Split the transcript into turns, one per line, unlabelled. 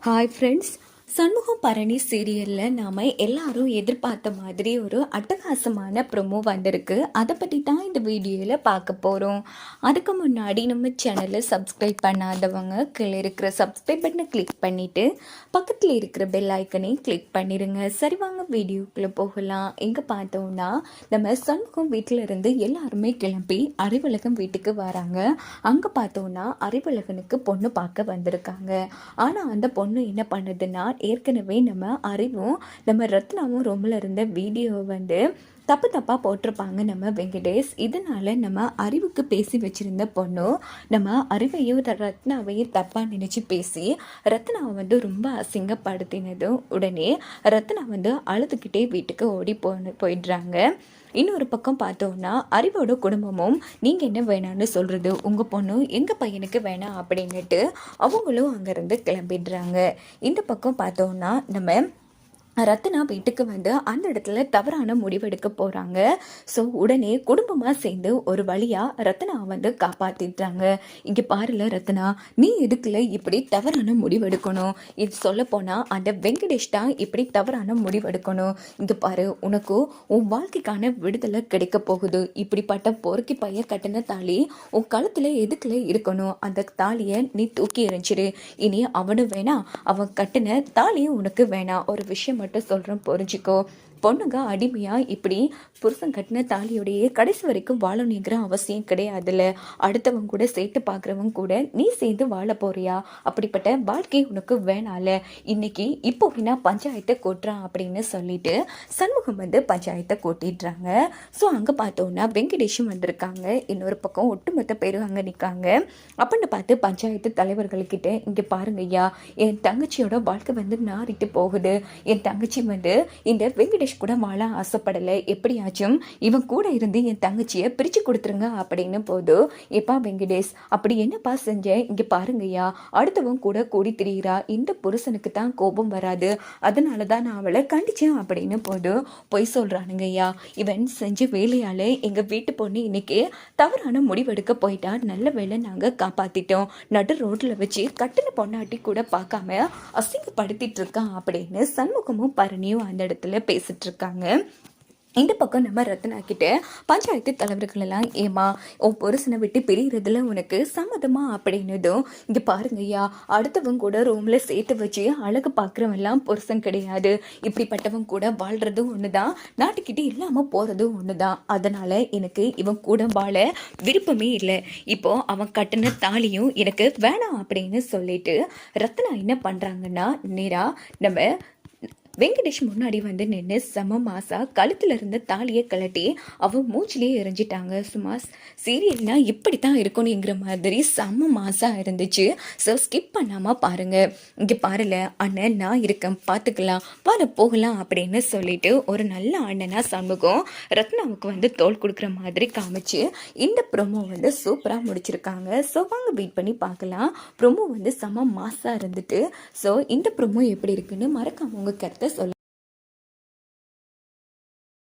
Hi friends, Shanmugam Bharani சீரியலில் நாம் எல்லாரும் எதிர்பார்த்த மாதிரி ஒரு அட்டகாசமான ப்ரொமோ வந்திருக்கு. அதை பற்றி தான் இந்த வீடியோவில் பார்க்க போகிறோம். அதுக்கு முன்னாடி நம்ம சேனலை சப்ஸ்கிரைப் பண்ணாதவங்க கீழே இருக்கிற சப்ஸ்கிரைப் பட்டனை கிளிக் பண்ணிவிட்டு பக்கத்தில் இருக்கிற பெல் ஐக்கனை கிளிக் பண்ணிடுங்க. சரி, வாங்க வீடியோக்குள்ளே போகலாம். எங்கே பார்த்தோம்னா, நம்ம சண்முகம் வீட்டில் இருந்து எல்லாருமே கிளம்பி அறிவழகன் வீட்டுக்கு வராங்க. அங்கே பார்த்தோன்னா அறிவழகனுக்கு பொண்ணு பார்க்க வந்திருக்காங்க. ஆனால் அந்த பொண்ணு என்ன பண்ணுதுன்னா, ஏற்கனவே நம்ம அறிவும் நம்ம ரத்னாவும் ரூமில் இருந்த வீடியோ தப்பாக போட்டிருப்பாங்க நம்ம வெங்கடேஷ். இதனால நம்ம அறிவுக்கு பேசி வச்சிருந்த பொண்ணு நம்ம அறிவையும் ரத்னாவையும் தப்பாக நினச்சி பேசி ரத்னாவை ரொம்ப அசிங்கப்படுத்தினதும் உடனே ரத்னா அழுதுகிட்டே வீட்டுக்கு ஓடி போயிடுறாங்க. இன்னொரு பக்கம் பார்த்தோன்னா, அறிவோட குடும்பமும் நீங்கள் என்ன வேணான்னு சொல்கிறது, உங்கள் பொண்ணு எங்கள் பையனுக்கு வேணாம் அப்படின்னுட்டு அவங்களும் அங்கேருந்து கிளம்பிடுறாங்க. இந்த பக்கம் பார்த்தோன்னா, நம்ம ரத்னா வீட்டுக்கு அந்த இடத்துல தவறான முடிவெடுக்க போகிறாங்க. ஸோ உடனே குடும்பமாக சேர்ந்து ஒரு வழியாக ரத்னா காப்பாற்றிடுறாங்க. இங்கே பாருல ரத்னா, நீ எதுக்குல இப்படி தவறான முடிவெடுக்கணும்? இது சொல்லப்போனால் அந்த வெங்கடேஷ் தான் இப்படி தவறான முடிவெடுக்கணும். இங்கே பாரு, உனக்கு உன் வாழ்க்கைக்கான விடுதலை கிடைக்க போகுது. இப்படிப்பட்ட பொறுக்கி பைய கட்டின தாலி உன் கழுத்தில் எதுக்குல இருக்கணும்? அந்த தாலியை நீ தூக்கி எறிஞ்சிரு. இனி அவனு வேணாம், அவன் கட்டின தாலியும் உனக்கு வேணாம். ஒரு விஷயம் மட்டும் சொல்கிறேன், புரிஞ்சுக்கோ. பொண்ணுங்க அடிமையாக இப்படி புருஷன் கட்டின தாலியோடையே கடைசி வரைக்கும் வாழணுங்கிற அவசியம் கிடையாதுல்ல. அடுத்தவங்க கூட சேர்த்து பார்க்குறவங்க கூட நீ சேர்ந்து வாழ போறியா? அப்படிப்பட்ட வாழ்க்கை உனக்கு வேணால. இன்னைக்கு இப்போ நான் பஞ்சாயத்தை கூட்டுறான் அப்படின்னு சொல்லிட்டு சண்முகம் பஞ்சாயத்தை கூட்டிடுறாங்க. ஸோ அங்கே பார்த்தோன்னா வெங்கடேஷும் வந்திருக்காங்க. இன்னொரு பக்கம் ஒட்டுமொத்த பேரும் அங்கே நிற்காங்க. அப்படின்னு பார்த்து பஞ்சாயத்து தலைவர்கள்கிட்ட, இங்கே பாருங்க ஐயா, என் தங்கச்சியோட வாழ்க்கை நாரிட்டு போகுது. என் தங்கச்சி இந்த வெங்கடேஷ் கூட வாழ ஆசைப்படலை. எப்படியாச்சும் இவன் கூட இருந்து என் தங்கச்சியை பிரித்து கொடுத்துருங்க அப்படின்னு போது, எப்பா வெங்கடேஷ், அப்படி என்னப்பா செஞ்ச? இங்கே பாருங்கய்யா, அடுத்தவன் கூட கூடி திரிகிறா. இந்த புருஷனுக்கு தான் கோபம் வராது, அதனால தான் நான் அவளை கண்டிச்சேன் அப்படின்னு போது, பொய் சொல்கிறானுங்கய்யா. இவன் செஞ்ச வேலையால் எங்கள் வீட்டு பொண்ணு இன்னைக்கு தவறான முடிவெடுக்க போயிட்டா. நல்ல வேலை நாங்கள் காப்பாற்றிட்டோம். நடு ரோட்டில் வச்சு கட்டின பொண்ணாட்டி கூட பார்க்காம அசிங்கப்படுத்திட்டு இருக்கான் அப்படின்னு சண்முகமும் பரணியும் அந்த இடத்துல பேசிட்டு இருக்காங்க. இந்த பக்கம் நம்ம ரத்னா கிட்ட பஞ்சாயத்து தலைவர்கள் எல்லாம், ஏமா உன் புருஷனை விட்டு பிரிகிறதுல உனக்கு சம்மதமா அப்படின்னதும், இங்கே பாருங்கய்யா, அடுத்தவங்க கூட ரூமில் சேர்த்து வச்சு அழகு பார்க்குறவெல்லாம் புருஷன் கிடையாது. இப்படிப்பட்டவங்க கூட வாழ்கிறதும் ஒன்று தான், நாட்டுக்கிட்டே இல்லாமல் போகிறதும் ஒன்று தான். அதனால் எனக்கு இவன் கூட வாழ விருப்பமே இல்லை. இப்போது அவன் கட்டின தாலியும் எனக்கு வேணாம் அப்படின்னு சொல்லிட்டு ரத்னா என்ன பண்ணுறாங்கன்னா, நேராக நம்ம வெங்கடேஷ் முன்னாடி நின்று செம மாசா கழுத்தில் இருந்த தாலியை கலட்டி அவன் மூச்சிலே எரிஞ்சிட்டாங்க. சும்மா சீரியல்னா இப்படி தான் இருக்கணுங்கிற மாதிரி செம்ம மாசா இருந்துச்சு. ஸோ ஸ்கிப் பண்ணாமல் பாருங்கள். இங்கே பாருல அண்ணன், நான் இருக்கேன், பார்த்துக்கலாம், வாழ போகலாம் அப்படின்னு சொல்லிட்டு ஒரு நல்ல அண்ணனா சண்முகம் ரத்னாவுக்கு தோல் கொடுக்குற மாதிரி காமிச்சு இந்த ப்ரொமோ சூப்பராக முடிச்சிருக்காங்க. ஸோ வாங்க வெயிட் பண்ணி பார்க்கலாம். ப்ரொமோ செம மாசா இருந்துட்டு, ஸோ இந்த ப்ரொமோ எப்படி இருக்குன்னு மறக்காம உங்கள் கருத்தை சொல்ல.